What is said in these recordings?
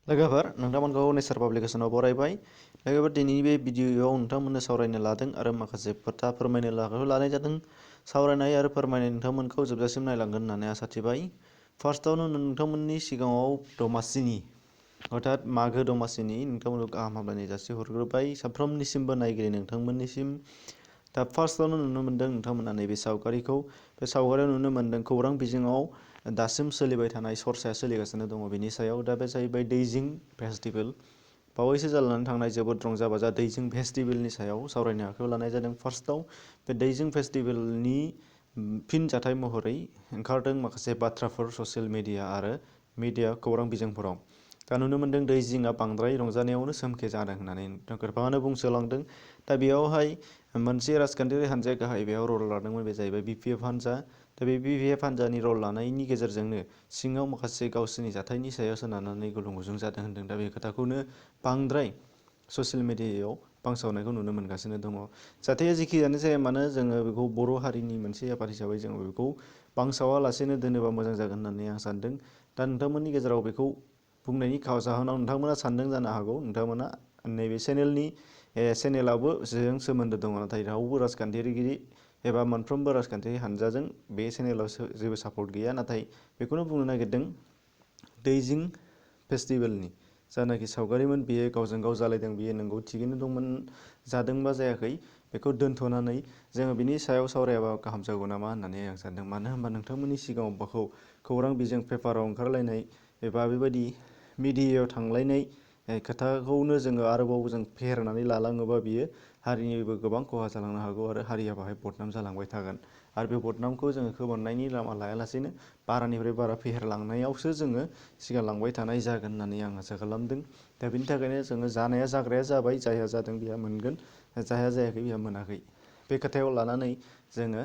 लोगोफोर नोंथांमोनखौ नेचार पाब्लिकेसनाव बरायबाय। लोगोफोर दिनैनि बे भिडिअ'आव नोंथांमोननो सावरायनो लादों आरो माखासे खोथा फोरमायनो लानाय जादों। सावरायनाय आरो फोरमायनाय नोंथांमोनखौ जोबजासिम नायलांगोन होननानै आसा थिबाय। फार्स्टआवनो नोंथांमोननि सिगाङाव दमासिनि अर्थात मागो दमासिनि नोंथांमोनखौ गाहाम हामलायनाय जासिहरग्रोबाय साफ्रोमनिसिमबो नायगिरि नोंथांमोननिसिम। दा फार्स्टआवनो नुनो मोन्दों नोंथांमोना नैबे सावगारिखौ। बे सावगारियाव नुनो मोन्दों खौरां बिजोङाव दासिम सोलिबाय थानाय सरसाया सोलिगासिनो दङ बेनि सायाव। दा बे जाहैबाय दैजिं फेस्टिभेल। बावैसो जानानै थांनाय जोबोद रंजा बाजा दैजिं फेस्टिभेलनि सायाव सावरायनो आखायाव लानाय जादों। फार्स्टआव बे दैजिं फेस्टिभेलनि फिनजाथाय महरै ओंखारदों माखासे बाथ्राफोर ससियेल मिडिया आरो मिडिया खौरां बिजोंफोराव। दा नुनो मोन्दों दैजिंआ बांद्राय रंजानायावनो सोमखे जादों होननानै गोबाङानो बुंसोलांदों। दा बेयावहाय मोनसे राजखान्थियारि हान्जाया गाहाय बेयाव रल लादोंमोन, बे जाहैबाय BPF हान्जा। दा बे BPF हान्जानि रल लानायनि गेजेरजोंनो सिङाव माखासे गावसोरनि जाथायनि सायाव सोनारनानै गुलुं गुजुं जादों होनदों। दा बे खोथाखौनो बांद्राय ससियेल मिडियायाव बांसावनायखौ नुनो मोनगासिनो दङ। जाथाया जेखियानो जाया मानो जोङो बेखौ बर' हारिनि मोनसे आफाद हिसाबै जोङो बेखौ बांसावालासेनो दोनोबा मोजां जागोन होननानै आं सानदों। दा नोंथांमोननि गेजेराव बेखौ बुंनायनि जाहोनाव नोंथांमोना सानदों जानो हागौ नोंथांमोना नैबे चेनेलावबो जों सोमोन्दो दङ, नाथाय रावबो राजखान्थियारि एबा मोनफ्रोमबो राजखान्थियारि हानजाजों बे चेनेलाव जेबो सापर्ट गैया। नाथाय बेखौनो बुंनो नागिरदों दैजिं फेस्टिभेलनि जानाखि सावगारिमोन बेयो गावजों गाव जालायदों, बेयो नंगौ थिगैनो दंमोन। जादोंबा जायाखै बेखौ दोन्थ'नानै जोङो बिनि सायाव सावरायाबा गाहाम जागौ नामा होननानै आं सानदों। मानो होनबा नोंथांमोननि सिगाङाव बेखौ खौरां बिजों पेपाराव ओंखारलायनाय एबा बेबायदि मिडियायाव थांलायनाय खोथाखौनो जोङो आरोबाव जों फेहेरनानै लालाङोबा बियो हारिनिबो गोबां खहा जालांनो हागौ आरो हारिया बाहाय बदनाम जालांबाय थागोन। आरो बे बदनामखौ जोङो खोमोरनायनि लामा लायालासेनो बारानिफ्राय बारा फेहेरलांनायावसो जोङो सिगांलांबाय थानाय जागोन होननानै आं आसा खालामदों। दा बेनि थाखायनो जोङो जानाया जाग्राया जाबाय, जायहा जादों बेहा मोनगोन, जायहा जायाखै बेहा मोनाखै। बे खोथायाव लानानै जोङो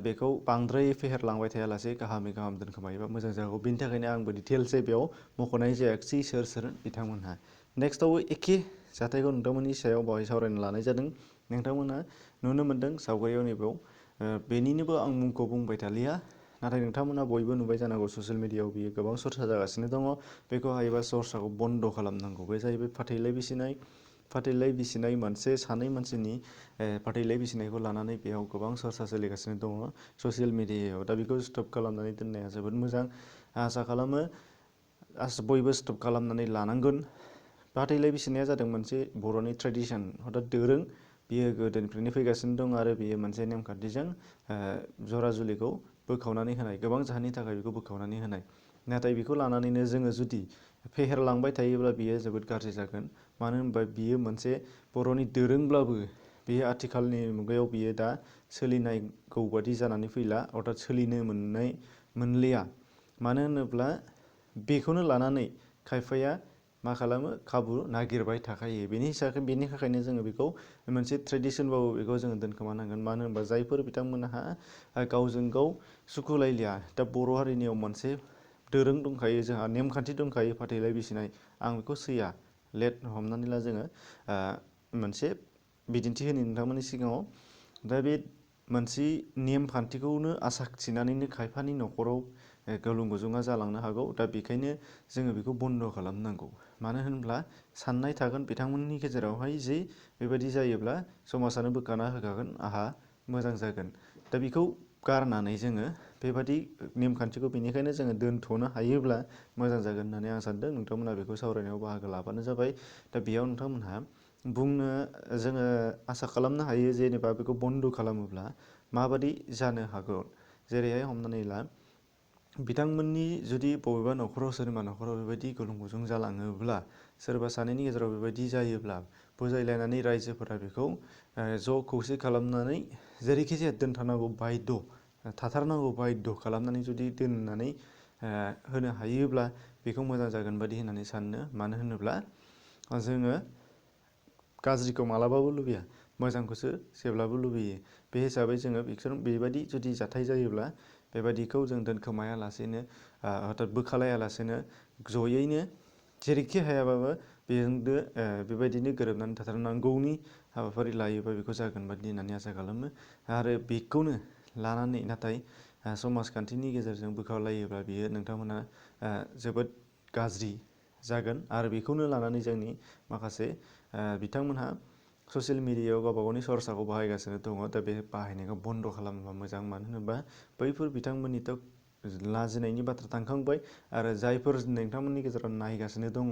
बेखौ बांद्राय फेहेरलांबाय थायालासे गाहामै गाहाम दोनखोमायोबा मोजां जागौ। बेनि थाखायनो आंबो डिटेल्सै बेयाव मख'नाय जायाखिसै सोर बिथांमोनहा। नेक्स्टआवबो एखे जाथायखौ नोंथांमोननि सायाव बावहाय सावरायनो लानाय जादों। नोंथांमोना नुनो मोन्दों सावगारियाव नैबेयाव बेनिनोबो आं मुंखौ बुंबाय थालिया, नाथाय नोंथांमोना बयबो नुबाय जानांगौ ससियेल मिडियायाव बियो गोबां सरसा जागासिनो दङ। बेखौ हायोबा सरसाखौ बन्द' खालामनांगौ। बे जाहैबाय फाथैलाइ बिसिनाय। फाथैलाइ बिसिनाय सानै मानसिनि फाथैलाइ बिसिनायखौ लानानै बेयाव गोबां सरसा सोलिगासिनो दङ ससियेल मिडियायाव। दा बेखौ स्टप खालामनानै दोननाया जोबोद मोजां। आसा खालामो बयबो स्टप खालामनानै लानांगोन। फाथैलाइ बिसिनाया जादों मोनसे बर'नि ट्रेडिसन अर्थात दोरों। बियो गोदोनिफ्रायनो फैगासिनो दं आरो बियो मोनसे नेमखान्थिजों जरा जुलिखौ बोखावनानै होनाय, गोबां जाहोननि थाखाय बेखौ बोखावनानै होनाय। नाथाय बेखौ लानानैनो जोङो जुदि फेहेरलांबाय थायोब्ला बियो जोबोद गाज्रि जागोन। मानो होनबा बियो मोनसे बर'नि दोरोंब्लाबो बेयो आथिखालनि मुगायाव बियो दा सोलिनांगौ बादि जानानै फैला, अर्थात सोलिनो मोनलिया। मानो होनोब्ला बेखौनो लानानै खायफाया मा खालामो, खाबु नागिरबाय थाखायो। बेनि थाखायनो जोङो बेखौ मोनसे ट्रेडिसनबाबो बेखौ जोङो दोनखोमानांगोन। मानो होनबा जायफोर बिथांमोनहा गावजों गाव सुखुलायलिया, दा बर' हारिनियाव मोनसे दोरों दंखायो, जोंहा नेमखान्थि दंखायो फाथैलाइ बिसिनाय। आं बेखौ सैया हमनानै ला जोङो मोनसे बिदिन्थि होनि नोंथांमोननि सिगाङाव। दा बे मोनसे नेमखान्थिखौनो आसा थिनानैनो खायफानि न'खराव गुलुं गुजुङा जालांनो हागौ। दा बेखायनो जोङो बेखौ बन्द' खालामनांगौ। मानो होनब्ला साननाय थागोन बिथांमोननि गेजेरावहाय जे बेबायदि जायोब्ला समाजानो बोखारना होखागोन, आहा मोजां जागोन। दा बेखौ गारनानै जोङो बेबादि नेमखान्थिखौ बेनिखायनो जोङो दोनथ'नो हायोब्ला मोजां जागोन होननानै आं सानदों। नोंथांमोना बेखौ सावरायनायाव बाहागो लाबानो जाबाय। दा बेयाव नोंथांमोनहा जोङो आसा खालामनो हायो जेनेबा बेखौ बन्द' खालामोब्ला माबादि जानो हागौ। जेरैहाय हमनानै ला बिथांमोननि जुदि बबेबा न'खराव सोरनिबा न'खराव बेबायदि गुलुं गुजुं जालाङोब्ला, सोरबा सानैनि गेजेराव बेबायदि जायोब्ला बुजायलायनानै रायजोफोरा बेखौ ज' खौसे खालामनानै जेरैखि जाया दोनथारनांगौ बायध' थाथारनांगौ बायध' खालामनानै जुदि दोननानै होनो हायोब्ला बेखौ मोजां जागोन बादि होननानै सानो। मानो होनोब्ला जोङो गाज्रिखौ मालाबाबो लुबैया, मोजांखौसो जेब्लाबो लुबैयो। बे हिसाबै जोङो बेबायदि जुदि जाथाय जायोब्ला बेबायदिखौ जों दोनखोमायालासेनो अर्थात बोखालायालासेनो जयैनो जेरैखि हायाबाबो बेजोंनो बेबायदिनो गोरोबनानै थाथारनांगौनि हाबाफारि लायोबा बेखौ जागोन बादि होननानै आसा खालामो। आरो बेखौनो लानानै नाथाय समाजखान्थिनि गेजेरजों बोखारलायोब्ला बियो नोंथांमोना जोबोद गाज्रि जागोन आरो बेखौनो लानानै जोंनि माखासे बिथांमोनहा ससियेल मिडियायाव गावबा गावनि सर्साखौ बाहायगासिनो दङ। दा बे बाहायनायखौ बन्द' खालामोबा मोजां, मानो होनोबा बैफोर बिथांमोननिथ' लाजिनायनि बाथ्रा थांखांबाय आरो जायफोर नोंथांमोननि गेजेराव नायगासिनो दङ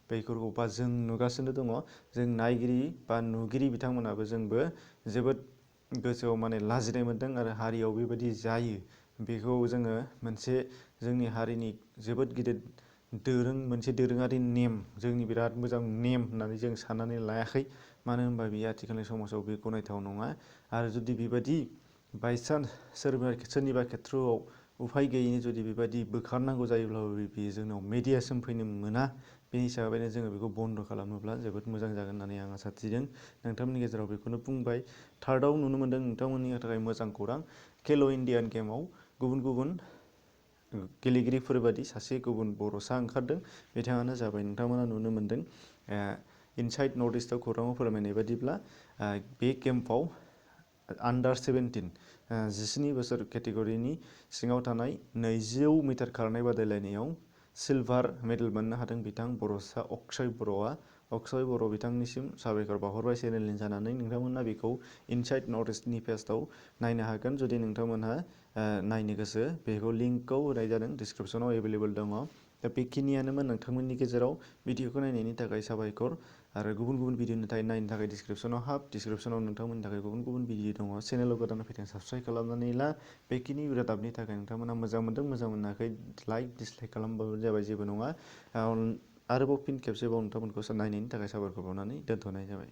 बेफोरखौ बा जों नुगासिनो दङ, जों नायगिरि बा नुगिरि बिथांमोनाबो जोंबो जोबोद गोसोआव माने लाजिनाय मोन्दों आरो हारियाव बेबायदि जायो बेखौ जोङो मोनसे जोंनि हारिनि जोबोद गिदिर मोनसे दोरोङारि नेम, जोंनि बिराद मोजां नेम होननानै जों साननानै लायाखै। मानो होनबा बेयो आथिखालनि समाजाव बे गनायथाव नङा आरो जुदि बेबायदि बायसान्स सोरनिबा खेथ्रआव उफाय गैयैनि जुदि बेबायदि बोखारनांगौ जायोब्लाबो बेयो जोंनाव मेडियासिम फैनो मोना। बेनि हिसाबैनो जोङो बेखौ बन्द' खालामोब्ला जोबोद मोजां जागोन होननानै आं आसा थिदों। नोंथांमोननि गेजेराव बेखौनो बुंबाय। थार्डआव नुनो मोन्दों नोंथांमोननि थाखाय मोजां खौरां, खेल' इन्डियान गेमाव गुबुन गुबुन गेलेगिरिफोर बादि सासे गुबुन बर'सा ओंखारदों। बिथाङानो जाबाय नोंथांमोना नुनो मोन्दों इनसाइड नर्थ इस्टआव खौराङाव फोरमायनाय बायदिब्ला बे केम्पआव आन्डार 17 17 बोसोर केटेगरिनि सिङाव थानाय 200 मिटार खारनाय बादायलायनायाव सिलभार मेडेल मोननो हादों बिथां बर'सा अक्षय बर'आ। अक्षय बर' बिथांनिसिम साबायखर बावहरबाय चेनेलनि जानानै। नोंथांमोना बेखौ इनसाइड नर्थ इस्टनि पेजआव नायनो हागोन जुदि नोंथांमोनहा नायनो गोसो। बेखौ लिंकखौ होनाय जादों, डिसक्रिपसनाव एभेलेबल दङ। दा बेखिनियानोमोन नोंथांमोननि गेजेराव। भिडिअखौ नायनायनि थाखाय साबायखर आरो गुबुन गुबुन भिडिअनि नायनो थाखाय डिसक्रिपसनाव हाब। डिसक्रिपसनाव नोंथांमोननि थाखाय गुबुन गुबुन भिडिअ दङ। चेनेलाव गोदान फैदों साबस्क्राइब खालामनानै ला। बेखिनि रादाबनि थाखाय नोंथांमोना मोजां मोन्दों मोजां मोनाखै लाइक डिसलाइक खालामबाबो जाबाय, जेबो नङा। आरोबाव फिन खेबसेबाव नोंथांमोनखौ नायनायनि थाखाय साबायखर बावनानै दोनथ'नाय जाबाय।